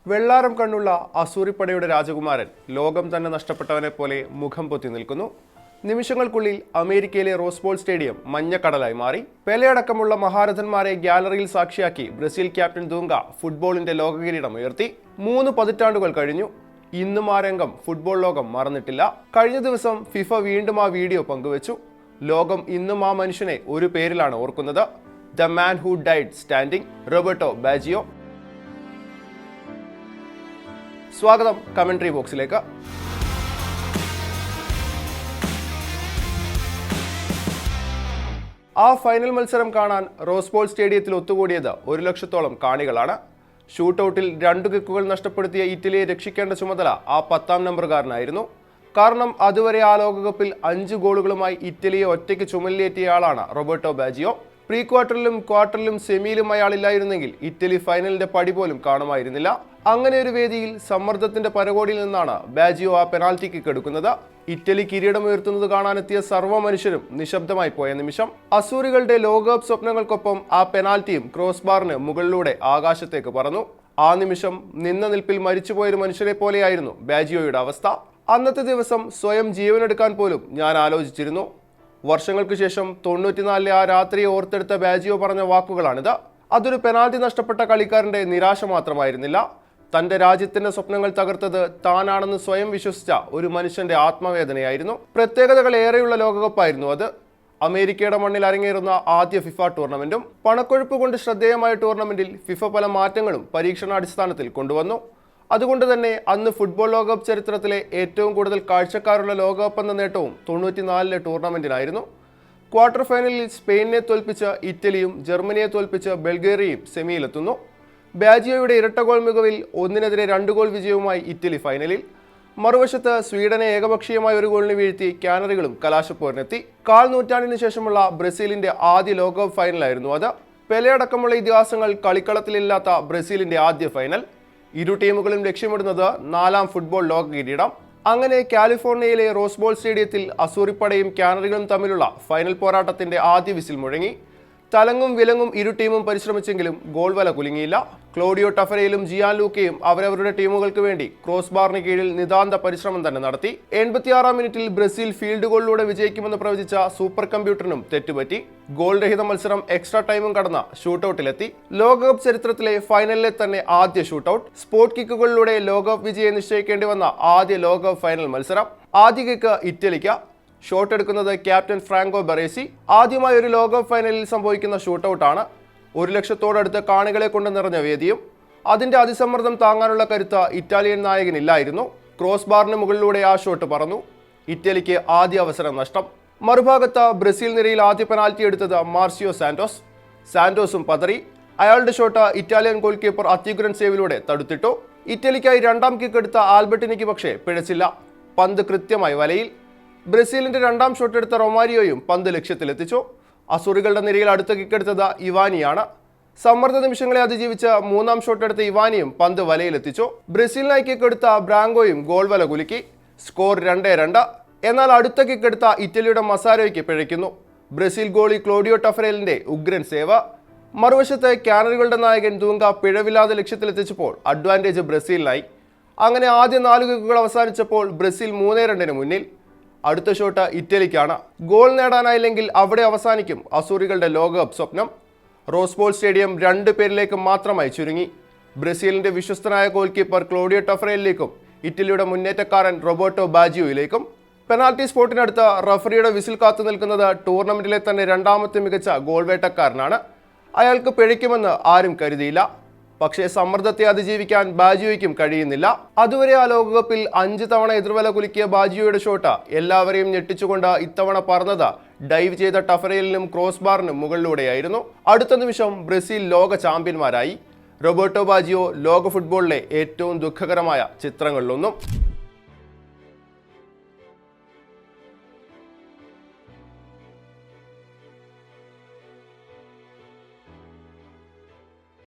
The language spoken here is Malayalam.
വെള്ളാരം കണ്ണുള്ള അസൂറിപ്പടയുടെ രാജകുമാരൻ ലോകം തന്നെ നഷ്ടപ്പെട്ടവനെ പോലെ മുഖം പൊത്തി നിൽക്കുന്നു. നിമിഷങ്ങൾക്കുള്ളിൽ അമേരിക്കയിലെ റോസ്ബോൾ സ്റ്റേഡിയം മഞ്ഞക്കടലായി മാറി. പെലെയടക്കമുള്ള മഹാരഥന്മാരെ ഗ്യാലറിയിൽ സാക്ഷിയാക്കി ബ്രസീൽ ക്യാപ്റ്റൻ ദൂങ്ക ഫുട്ബോളിന്റെ ലോകകിരീടം ഉയർത്തി. 3 പതിറ്റാണ്ടുകൾ കഴിഞ്ഞു. ഇന്നും ആ രംഗം ഫുട്ബോൾ ലോകം മറന്നിട്ടില്ല. കഴിഞ്ഞ ദിവസം ഫിഫ വീണ്ടും ആ വീഡിയോ പങ്കുവച്ചു. ലോകം ഇന്നും ആ മനുഷ്യനെ ഒരു പേരിലാണ് ഓർക്കുന്നത്: the man who died standing, Roberto Baggio. സ്വാഗതം കമന്ററി ബോക്സിലേക്ക്. ആ ഫൈനൽ മത്സരം കാണാൻ റോസ്ബോൾ സ്റ്റേഡിയത്തിൽ ഒത്തുകൂടിയത് 1 ലക്ഷത്തോളം കാണികളാണ്. ഷൂട്ടൌട്ടിൽ 2 കിക്കുകൾ നഷ്ടപ്പെടുത്തിയ ഇറ്റലിയെ രക്ഷിക്കേണ്ട ചുമതല ആ 10ാം നമ്പറുകാരനായിരുന്നു. കാരണം അതുവരെ ആ ലോകകപ്പിൽ 5 ഗോളുകളുമായി ഇറ്റലിയെ ഒറ്റയ്ക്ക് ചുമലിലേറ്റിയയാളാണ് റോബർട്ടോ ബാജിയോ. പ്രീ ക്വാർട്ടറിലും ക്വാർട്ടറിലും സെമിയിലും അയാളില്ലായിരുന്നെങ്കിൽ ഇറ്റലി ഫൈനലിന്റെ പടി പോലും കാണുമായിരുന്നില്ല. അങ്ങനെ ഒരു വേദിയിൽ സമ്മർദ്ദത്തിന്റെ പരകോടിയിൽ നിന്നാണ് ബാജിയോ ആ പെനാൽറ്റി കിക്ക് എടുക്കുന്നത്. ഇറ്റലി കിരീടമുയർത്തുന്നത് കാണാനെത്തിയ സർവ്വ മനുഷ്യരും നിശബ്ദമായി പോയ നിമിഷം. അസൂറികളുടെ ലോകകപ്പ് സ്വപ്നങ്ങൾക്കൊപ്പം ആ പെനാൽറ്റിയും ക്രോസ് ബാറിന് മുകളിലൂടെ ആകാശത്തേക്ക് പറന്നു. ആ നിമിഷം നിന്ന നിൽപ്പിൽ മരിച്ചുപോയൊരു മനുഷ്യരെ പോലെയായിരുന്നു ബാജിയോയുടെ അവസ്ഥ. അന്നത്തെ ദിവസം സ്വയം ജീവനെടുക്കാൻ പോലും ഞാൻ ആലോചിച്ചിരുന്നു. വർഷങ്ങൾക്ക് ശേഷം 94-ലെ ആ രാത്രിയെ ഓർത്തെടുത്ത ബാജിയോ പറഞ്ഞ വാക്കുകളാണിത്. അതൊരു പെനാൽറ്റി നഷ്ടപ്പെട്ട കളിക്കാരന്റെ നിരാശ മാത്രമായിരുന്നില്ല. തന്റെ രാജ്യത്തിന്റെ സ്വപ്നങ്ങൾ തകർത്തത് താനാണെന്ന് സ്വയം വിശ്വസിച്ച ഒരു മനുഷ്യന്റെ ആത്മവേദനയായിരുന്നു. പ്രത്യേകതകൾ ഏറെയുള്ള ലോകകപ്പായിരുന്നു അത്. അമേരിക്കയുടെ മണ്ണിൽ അരങ്ങേറുന്ന ആദ്യ ഫിഫ ടൂർണമെന്റും. പണക്കൊഴുപ്പ് കൊണ്ട് ശ്രദ്ധേയമായ ടൂർണമെന്റിൽ ഫിഫ പല മാറ്റങ്ങളും പരീക്ഷണാടിസ്ഥാനത്തിൽ കൊണ്ടുവന്നു. അതുകൊണ്ട് തന്നെ അന്ന് ഫുട്ബോൾ ലോകകപ്പ് ചരിത്രത്തിലെ ഏറ്റവും കൂടുതൽ കാഴ്ചക്കാരുള്ള ലോകകപ്പ് എന്ന നേട്ടവും 94-ലെ ടൂർണമെന്റിനായിരുന്നു. ക്വാർട്ടർ ഫൈനലിൽ സ്പെയിനിനെ തോൽപ്പിച്ച് ഇറ്റലിയും ജർമ്മനിയെ തോൽപ്പിച്ച് ബൾഗേറിയയും സെമിയിലെത്തുന്നു. ബാജിയോയുടെ ഇരട്ട ഗോൾ മികവിൽ 1-നെതിരെ 2 ഗോൾ വിജയവുമായി ഇറ്റലി ഫൈനലിൽ. മറുവശത്ത് സ്വീഡനെ ഏകപക്ഷീയമായ 1 ഗോളിന് വീഴ്ത്തി കാനറികളും കലാശപ്പോരിനെത്തി. 1/4 നൂറ്റാണ്ടിന് ശേഷമുള്ള ബ്രസീലിന്റെ ആദ്യ ലോകകപ്പ് ഫൈനലായിരുന്നു അത്. പെലെയടക്കമുള്ള ഇതിഹാസങ്ങൾ കളിക്കളത്തിലില്ലാത്ത ബ്രസീലിന്റെ ആദ്യ ഫൈനൽ. ഇരു ടീമുകളും ലക്ഷ്യമിടുന്നത് 4ാം ഫുട്ബോൾ ലോക കിരീടം. അങ്ങനെ കാലിഫോർണിയയിലെ റോസ്ബോൾ സ്റ്റേഡിയത്തിൽ അസൂറിപ്പടയും കാനറികളും തമ്മിലുള്ള ഫൈനൽ പോരാട്ടത്തിന്റെ ആദ്യ വിസിൽ മുഴങ്ങി. തലങ്ങും വിലങ്ങും ഇരു ടീമും പരിശ്രമിച്ചെങ്കിലും ഗോൾ വല കുലുങ്ങിയില്ല. ക്ലോഡിയോ ടഫരയിലും ജിയാൻ ലൂക്കയും അവരവരുടെ ടീമുകൾക്ക് വേണ്ടി ക്രോസ് ബാറിന് കീഴിൽ നിതാന്ത പരിശ്രമം തന്നെ നടത്തി. 86-ാം മിനിറ്റിൽ ബ്രസീൽ ഫീൽഡ് ഗോളിലൂടെ വിജയിക്കുമെന്ന് പ്രവചിച്ച സൂപ്പർ കമ്പ്യൂട്ടറിനും തെറ്റുപറ്റി. ഗോൾ രഹിത മത്സരം എക്സ്ട്രാ ടൈമും കടന്ന ഷൂട്ടൌട്ടിലെത്തി. ലോകകപ്പ് ചരിത്രത്തിലെ ഫൈനലിലെ തന്നെ ആദ്യ ഷൂട്ടൌട്ട്. സ്പോട്ട് കിക്കുകളിലൂടെ ലോകകപ്പ് വിജയം നിശ്ചയിക്കേണ്ടി വന്ന ആദ്യ ലോകകപ്പ് ഫൈനൽ മത്സരം. ആദ്യ കിക്ക് ഇറ്റലിക്ക്. ഷോട്ട് എടുക്കുന്നത് ക്യാപ്റ്റൻ ഫ്രാങ്കോ ബറേസി. ആദ്യമായി ഒരു ലോകകപ്പ് ഫൈനലിൽ സംഭവിക്കുന്ന ഷൂട്ടൌട്ടാണ്. 1 ലക്ഷത്തോടടുത്ത് കാണികളെ കൊണ്ട് നിറഞ്ഞ വേദിയും. അതിന്റെ അതിസമ്മർദ്ദം താങ്ങാനുള്ള കരുത്ത് ഇറ്റാലിയൻ നായകനില്ലായിരുന്നു. ക്രോസ് ബാറിന് മുകളിലൂടെ ആ ഷോട്ട് പറന്നു. ഇറ്റലിക്ക് ആദ്യ അവസരം നഷ്ടം. മറുഭാഗത്ത് ബ്രസീൽ നിരയിൽ ആദ്യ പെനാൽറ്റി എടുത്തത് മാർസിയോ സാന്റോസ്. സാന്റോസും പതറി. അയാളുടെ ഷോട്ട് ഇറ്റാലിയൻ ഗോൾ കീപ്പർ അത്യുഗ്രൻ സേവിലൂടെ തടുത്തിട്ടു. ഇറ്റലിക്കായി 2ാം കിക്ക് എടുത്ത ആൽബർട്ടിനിക്ക് പക്ഷേ പിഴച്ചില്ല. പന്ത് കൃത്യമായി വലയിൽ. ബ്രസീലിന്റെ 2ാം ഷോട്ട് എടുത്ത റൊമാരിയോയും പന്ത് ലക്ഷ്യത്തിലെത്തിച്ചു. അസൂറികളുടെ നിരയിൽ അടുത്ത കിക്കെടുത്തത് ഇവാനിയാണ്. സമ്മർദ്ദ നിമിഷങ്ങളെ അതിജീവിച്ച് 3ാം ഷോട്ട് എടുത്ത ഇവാനിയും പന്ത് വലയിലെത്തിച്ചു. ബ്രസീലിനായി കിക്കെടുത്ത ബ്രാങ്കോയും ഗോൾ വല കുലുക്കി. സ്കോർ 2-2. എന്നാൽ അടുത്ത കിക്കെടുത്ത ഇറ്റലിയുടെ മസാരോയ്ക്ക് പിഴയ്ക്കുന്നു. ബ്രസീൽ ഗോളി ക്ലോഡിയോ ടഫറേലിന്റെ ഉഗ്രൻ സേവ. മറുവശത്ത് കാനറികളുടെ നായകൻ ദൂങ്ക പിഴവില്ലാതെ ലക്ഷ്യത്തിലെത്തിച്ചപ്പോൾ അഡ്വാൻറ്റേജ് ബ്രസീലിനായി. അങ്ങനെ ആദ്യ 4 കിക്കുകൾ അവസാനിച്ചപ്പോൾ ബ്രസീൽ 3-2 മുന്നിൽ. അടുത്ത ഷോട്ട് ഇറ്റലിക്കാണ്. ഗോൾ നേടാനായില്ലെങ്കിൽ അവിടെ അവസാനിക്കും അസൂറികളുടെ ലോകകപ്പ് സ്വപ്നം. റോസ്ബോൾ സ്റ്റേഡിയം 2 പേരിലേക്ക് മാത്രമായി ചുരുങ്ങി. ബ്രസീലിന്റെ വിശ്വസ്തനായ ഗോൾ കീപ്പർ ക്ലോഡിയോ ടഫറേലിലേക്കും ഇറ്റലിയുടെ മുന്നേറ്റക്കാരൻ റോബർട്ടോ ബാജിയോയിലേക്കും. പെനാൽറ്റി സ്പോട്ടിനടുത്ത് റഫറിയുടെ വിസിൽ കാത്തു നിൽക്കുന്നത് ടൂർണമെന്റിലെ തന്നെ 2ാമത്തെ മികച്ച ഗോൾ വേട്ടക്കാരനാണ്. അയാൾക്ക് പിഴയ്ക്കുമെന്ന് ആരും കരുതിയില്ല. പക്ഷേ സമ്മർദ്ദത്തെ അതിജീവിക്കാൻ ബാജിയോയ്ക്കും കഴിയുന്നില്ല. അതുവരെ ആ ലോകകപ്പിൽ 5 തവണ എതിർവല കുലുക്കിയ ബാജിയോയുടെ ഷോട്ട് എല്ലാവരെയും ഞെട്ടിച്ചുകൊണ്ട് ഇത്തവണ പറന്നത് ഡൈവ് ചെയ്ത ടഫറേലിനും ക്രോസ് ബാറിനും മുകളിലൂടെയായിരുന്നു. അടുത്ത നിമിഷം ബ്രസീൽ ലോക ചാമ്പ്യന്മാരായി. റോബർട്ടോ ബാജിയോ ലോക ഫുട്ബോളിലെ ഏറ്റവും ദുഃഖകരമായ ചിത്രങ്ങളിലൊന്നും.